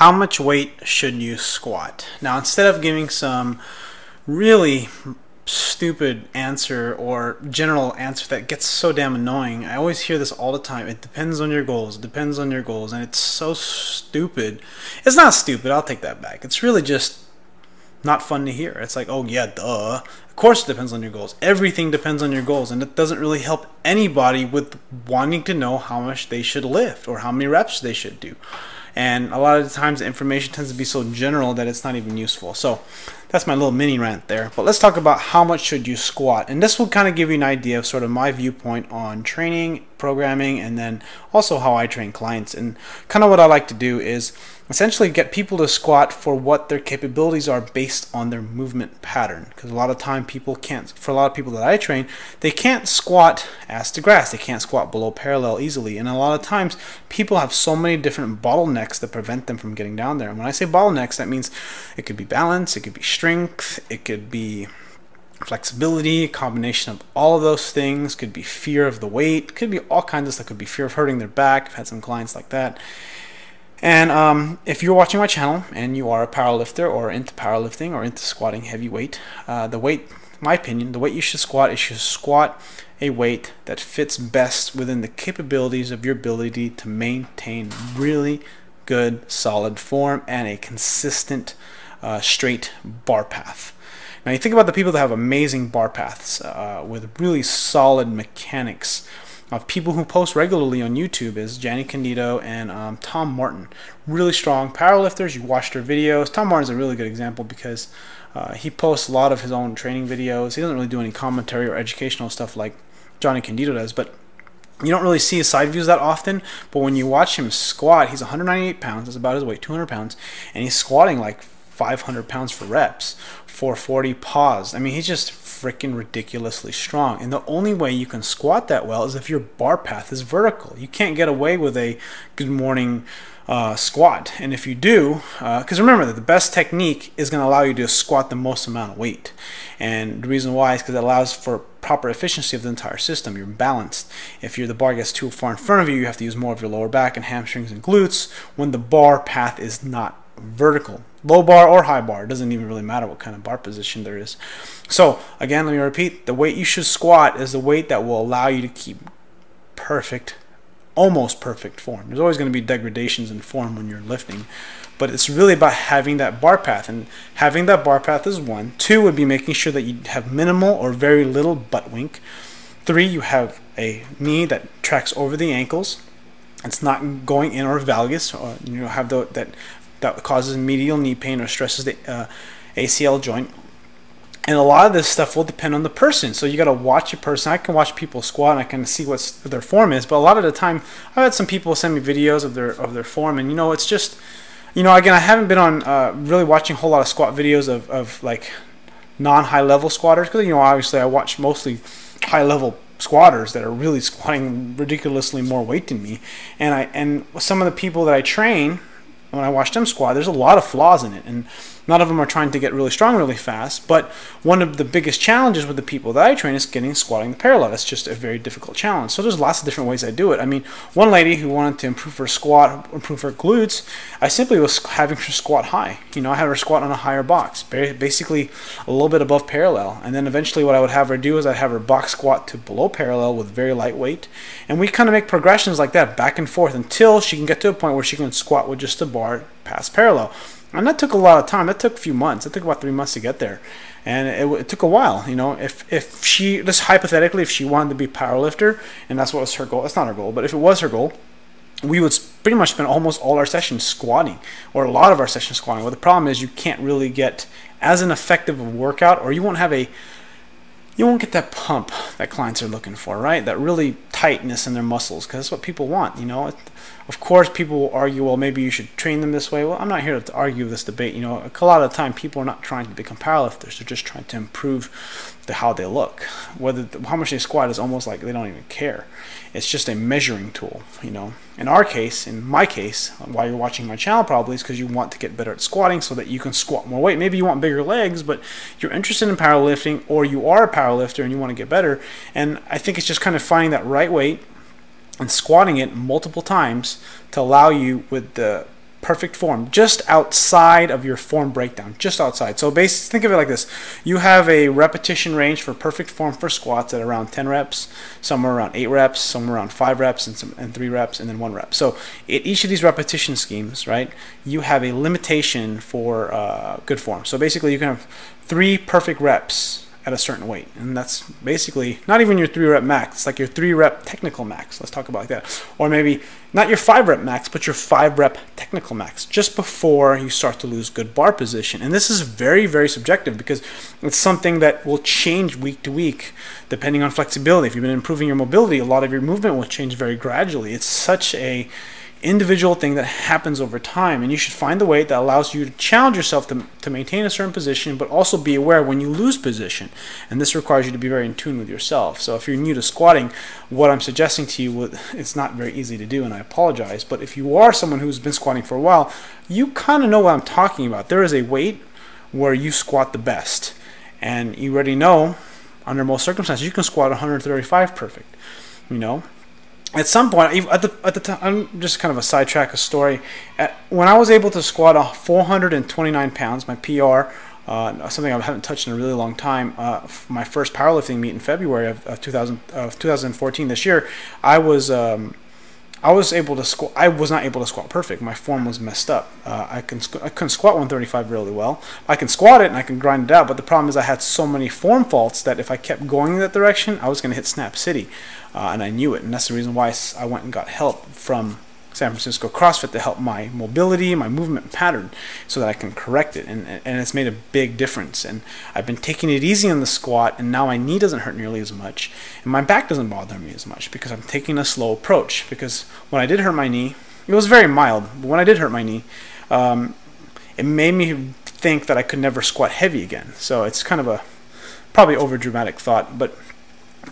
How much weight should you squat? Now, instead of giving some really stupid answer or general answer that gets so damn annoying, I always hear this all the time. It depends on your goals. It depends on your goals. And it's so stupid. It's not stupid. I'll take that back. It's really just not fun to hear. It's like, oh yeah, duh. Of course it depends on your goals. Everything depends on your goals, and it doesn't really help anybody with wanting to know how much they should lift or how many reps they should do. And a lot of the times the information tends to be so general that it's not even useful. So that's my little mini rant there. But let's talk about how much should you squat. And this will kind of give you an idea of sort of my viewpoint on training, programming, and then also how I train clients. And kind of what I like to do is essentially get people to squat for what their capabilities are based on their movement pattern. Because a lot of time people can't, for a lot of people that I train, they can't squat ass to grass. They can't squat below parallel easily. And a lot of times people have so many different bottlenecks that prevent them from getting down there. And when I say bottlenecks, that means it could be balance, it could be strength, it could be flexibility, a combination of all of those things. Could be fear of the weight, could be all kinds of stuff. Could be fear of hurting their back. I've had some clients like that. And if you're watching my channel and you are a powerlifter or into powerlifting or into squatting heavy weight, the weight, in my opinion, the weight you should squat is you should squat a weight that fits best within the capabilities of your ability to maintain really good solid form and a consistent straight bar path. Now you think about the people that have amazing bar paths with really solid mechanics. Of people who post regularly on YouTube is Gianni Candido and Tom Martin. Really strong powerlifters. You watch their videos. Tom Martin's a really good example because he posts a lot of his own training videos. He doesn't really do any commentary or educational stuff like Gianni Candido does, but you don't really see his side views that often. But when you watch him squat, he's 198 pounds. That's about his weight, 200 pounds. And he's squatting like 500 pounds for reps, 440 pause. I mean, he's just freaking ridiculously strong. And the only way you can squat that well is if your bar path is vertical. You can't get away with a good morning squat. And if you do, because remember that the best technique is going to allow you to squat the most amount of weight. And the reason why is because it allows for proper efficiency of the entire system. You're balanced. If the bar gets too far in front of you, you have to use more of your lower back and hamstrings and glutes when the bar path is not vertical. Low bar or high bar, it doesn't even really matter what kind of bar position there is. So again, let me repeat, the weight you should squat is the weight that will allow you to keep perfect, almost perfect form. There's always going to be degradations in form when you're lifting, but it's really about having that bar path, and having that bar path is one. Two would be making sure that you have minimal or very little butt wink. Three, you have a knee that tracks over the ankles. It's not going in or valgus, or have that causes medial knee pain or stresses the ACL joint. And a lot of this stuff will depend on the person. So you got to watch a person. I can watch people squat and I can see what their form is. But a lot of the time, I've had some people send me videos of their form, and it's just, again, I haven't been on really watching a whole lot of squat videos of like non-high level squatters, because obviously I watch mostly high level squatters that are really squatting ridiculously more weight than me. And some of the people that I train, when I watch them squat, there's a lot of flaws in it, and none of them are trying to get really strong really fast. But one of the biggest challenges with the people that I train is squatting parallel. That's just a very difficult challenge. So there's lots of different ways I do it. I mean, one lady who wanted to improve her squat, improve her glutes, I simply was having her squat high. I had her squat on a higher box, basically a little bit above parallel. And then eventually what I would have her do is I'd have her box squat to below parallel with very light weight. And we kind of make progressions like that back and forth until she can get to a point where she can squat with just a bar past parallel. And that took a lot of time. That took a few months. It took about 3 months to get there. And it took a while. If she, just hypothetically, if she wanted to be a powerlifter, and that's what was her goal, that's not her goal, but if it was her goal, we would pretty much spend almost all our sessions squatting, or a lot of our sessions squatting. Well, the problem is you can't really get as an effective a workout, or you won't get that pump that clients are looking for, right? That really tightness in their muscles, because that's what people want. Of course, people will argue, well, maybe you should train them this way. Well, I'm not here to argue this debate. A lot of the time, people are not trying to become powerlifters. They're just trying to improve how they look. How much they squat is almost like they don't even care. It's just a measuring tool. In our case, in my case, why you're watching my channel probably is because you want to get better at squatting so that you can squat more weight. Maybe you want bigger legs, but you're interested in powerlifting, or you are a powerlifter and you want to get better. And I think it's just kind of finding that right weight and squatting it multiple times to allow you with the perfect form, just outside of your form breakdown, just outside. So basically, think of it like this. You have a repetition range for perfect form for squats at around 10 reps, somewhere around 8 reps, somewhere around 5 reps, and 3 reps, and then 1 rep. So at each of these repetition schemes, right, you have a limitation for good form. So basically, you can have 3 perfect reps at a certain weight, and that's basically not even your 3 rep max. It's like your 3 rep technical max. Let's talk about that. Or maybe not your 5 rep max, but your 5 rep technical max, just before you start to lose good bar position. And this is very, very subjective, because it's something that will change week to week depending on flexibility. If you've been improving your mobility, a lot of your movement will change very gradually. It's such a individual thing that happens over time, and you should find the weight that allows you to challenge yourself to maintain a certain position, but also be aware when you lose position. And this requires you to be very in tune with yourself. So if you're new to squatting, what I'm suggesting to you, it's not very easy to do, and I apologize, but if you are someone who's been squatting for a while, you kind of know what I'm talking about. There is a weight where you squat the best, and you already know under most circumstances you can squat 135 perfect, you know. At some point, at the time, I'm just kind of a sidetrack, a story. When I was able to squat 429 pounds, my PR, something I haven't touched in a really long time, my first powerlifting meet in February of 2014 this year, I was able to squat. I was not able to squat perfect. My form was messed up. I couldn't squat 135 really well. I can squat it and I can grind it out, but the problem is I had so many form faults that if I kept going in that direction, I was going to hit Snap City, and I knew it. And that's the reason why I went and got help from San Francisco CrossFit to help my mobility, my movement pattern, so that I can correct it. And it's made a big difference. And I've been taking it easy on the squat, and now my knee doesn't hurt nearly as much, and my back doesn't bother me as much, because I'm taking a slow approach. Because when I did hurt my knee, it was very mild, but when I did hurt my knee, it made me think that I could never squat heavy again. So it's kind of a probably over dramatic thought, but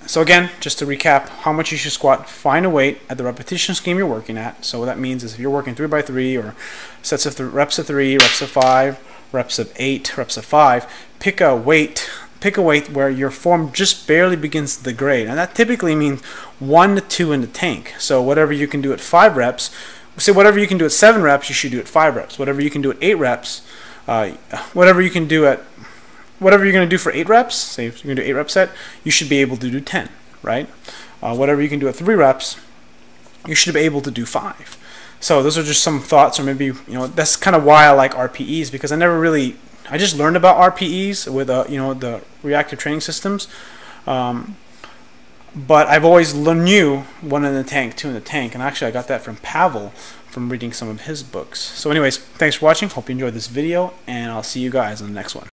so again, just to recap how much you should squat, find a weight at the repetition scheme you're working at. So what that means is if you're working 3x3 or sets of reps of 3, reps of 5, reps of 8, reps of 5, pick a weight where your form just barely begins to degrade. And that typically means 1 to 2 in the tank. So whatever you can do at 5 reps, say whatever you can do at 7 reps, you should do at 5 reps. Whatever you can do at 8 reps, whatever you're going to do for 8 reps, say if you're going to do 8 rep set, you should be able to do 10, right? Whatever you can do at 3 reps, you should be able to do 5. So those are just some thoughts, or maybe, that's kind of why I like RPEs, because I just learned about RPEs with, the reactive training systems. But I've always knew 1 in the tank, 2 in the tank, and actually I got that from Pavel from reading some of his books. So anyways, thanks for watching. Hope you enjoyed this video, and I'll see you guys in the next one.